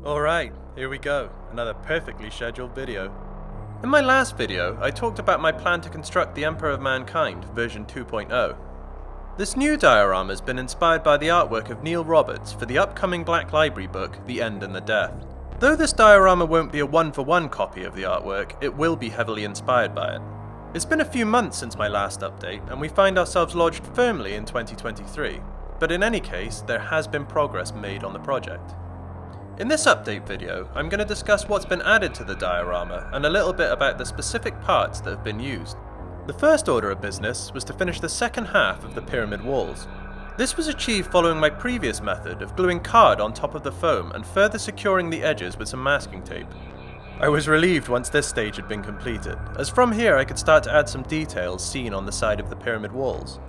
Alright, here we go, another perfectly scheduled video. In my last video, I talked about my plan to construct the Emperor of Mankind, version 2.0. This new diorama has been inspired by the artwork of Neil Roberts for the upcoming Black Library book, The End and the Death. Though this diorama won't be a one-for-one copy of the artwork, it will be heavily inspired by it. It's been a few months since my last update, and we find ourselves lodged firmly in 2023, but in any case, there has been progress made on the project. In this update video, I'm going to discuss what's been added to the diorama and a little bit about the specific parts that have been used. The first order of business was to finish the second half of the pyramid walls. This was achieved following my previous method of gluing card on top of the foam and further securing the edges with some masking tape. I was relieved once this stage had been completed, as from here I could start to add some details seen on the side of the pyramid walls.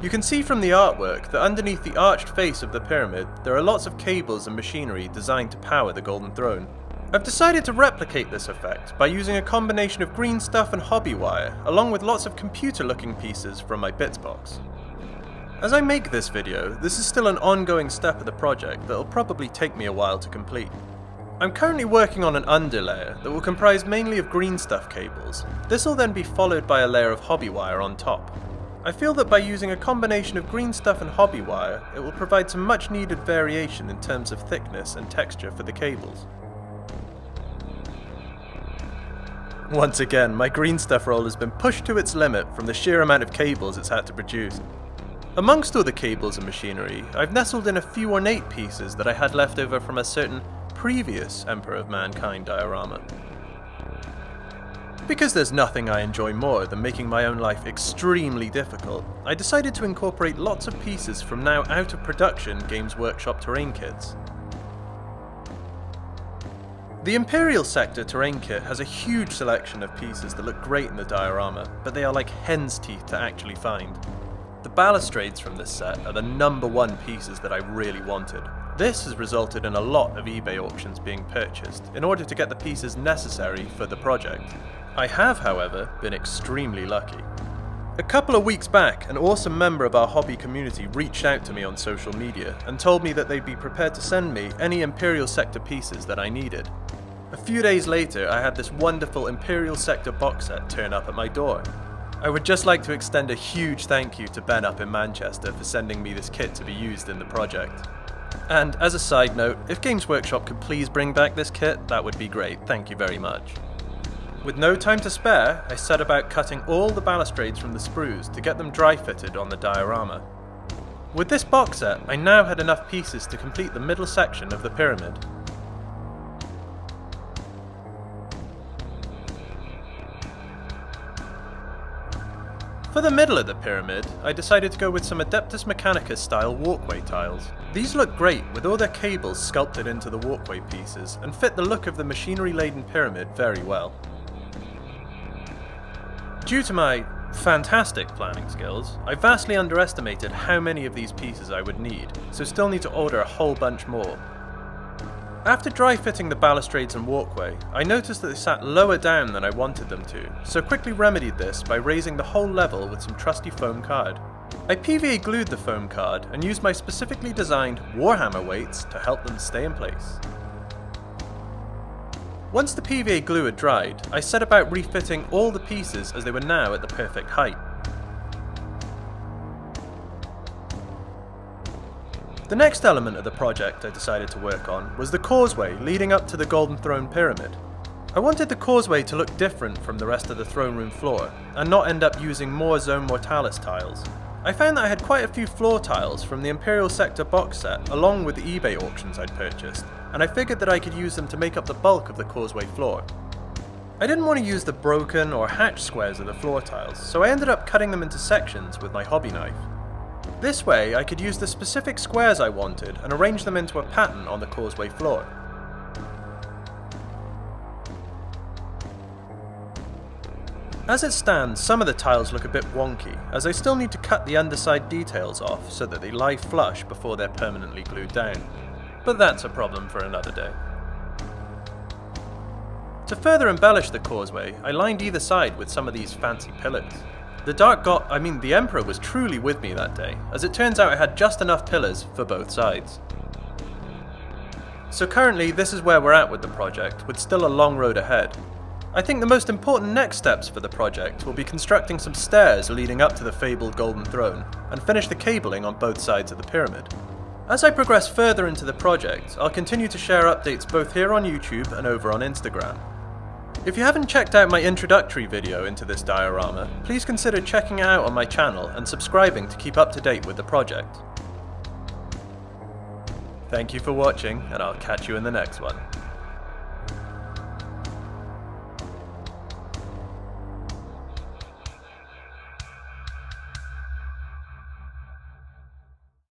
You can see from the artwork that underneath the arched face of the pyramid there are lots of cables and machinery designed to power the Golden Throne. I've decided to replicate this effect by using a combination of green stuff and hobby wire, along with lots of computer-looking pieces from my bits box. As I make this video, this is still an ongoing step of the project that will probably take me a while to complete. I'm currently working on an underlayer that will comprise mainly of green stuff cables. This will then be followed by a layer of hobby wire on top. I feel that by using a combination of green stuff and hobby wire, it will provide some much needed variation in terms of thickness and texture for the cables. Once again, my green stuff roll has been pushed to its limit from the sheer amount of cables it's had to produce. Amongst all the cables and machinery, I've nestled in a few ornate pieces that I had left over from a certain previous Emperor of Mankind diorama. Because there's nothing I enjoy more than making my own life extremely difficult, I decided to incorporate lots of pieces from now out of production Games Workshop terrain kits. The Imperial Sector terrain kit has a huge selection of pieces that look great in the diorama, but they are like hen's teeth to actually find. The balustrades from this set are the #1 pieces that I really wanted. This has resulted in a lot of eBay auctions being purchased in order to get the pieces necessary for the project. I have, however, been extremely lucky. A couple of weeks back, an awesome member of our hobby community reached out to me on social media and told me that they'd be prepared to send me any Imperial Sector pieces that I needed. A few days later, I had this wonderful Imperial Sector box set turn up at my door. I would just like to extend a huge thank you to Ben up in Manchester for sending me this kit to be used in the project. And as a side note, if Games Workshop could please bring back this kit, that would be great, thank you very much. With no time to spare, I set about cutting all the balustrades from the sprues to get them dry fitted on the diorama. With this box set, I now had enough pieces to complete the middle section of the pyramid. For the middle of the pyramid, I decided to go with some Adeptus Mechanicus style walkway tiles. These look great with all their cables sculpted into the walkway pieces and fit the look of the machinery laden pyramid very well. Due to my fantastic planning skills, I vastly underestimated how many of these pieces I would need, so still need to order a whole bunch more. After dry fitting the balustrades and walkway, I noticed that they sat lower down than I wanted them to, so quickly remedied this by raising the whole level with some trusty foam card. I PVA glued the foam card and used my specifically designed Warhammer weights to help them stay in place. Once the PVA glue had dried, I set about refitting all the pieces as they were now at the perfect height. The next element of the project I decided to work on was the causeway leading up to the Golden Throne pyramid. I wanted the causeway to look different from the rest of the throne room floor, and not end up using more Zone Mortalis tiles. I found that I had quite a few floor tiles from the Imperial Sector box set along with the eBay auctions I'd purchased, and I figured that I could use them to make up the bulk of the causeway floor. I didn't want to use the broken or hatched squares of the floor tiles, so I ended up cutting them into sections with my hobby knife. This way I could use the specific squares I wanted and arrange them into a pattern on the causeway floor. As it stands, some of the tiles look a bit wonky, as I still need to cut the underside details off so that they lie flush before they're permanently glued down. But that's a problem for another day. To further embellish the causeway, I lined either side with some of these fancy pillars. The Emperor was truly with me that day, as it turns out I had just enough pillars for both sides. So currently this is where we're at with the project, with still a long road ahead. I think the most important next steps for the project will be constructing some stairs leading up to the fabled Golden Throne, and finish the cabling on both sides of the pyramid. As I progress further into the project, I'll continue to share updates both here on YouTube and over on Instagram. If you haven't checked out my introductory video into this diorama, please consider checking it out on my channel and subscribing to keep up to date with the project. Thank you for watching, and I'll catch you in the next one.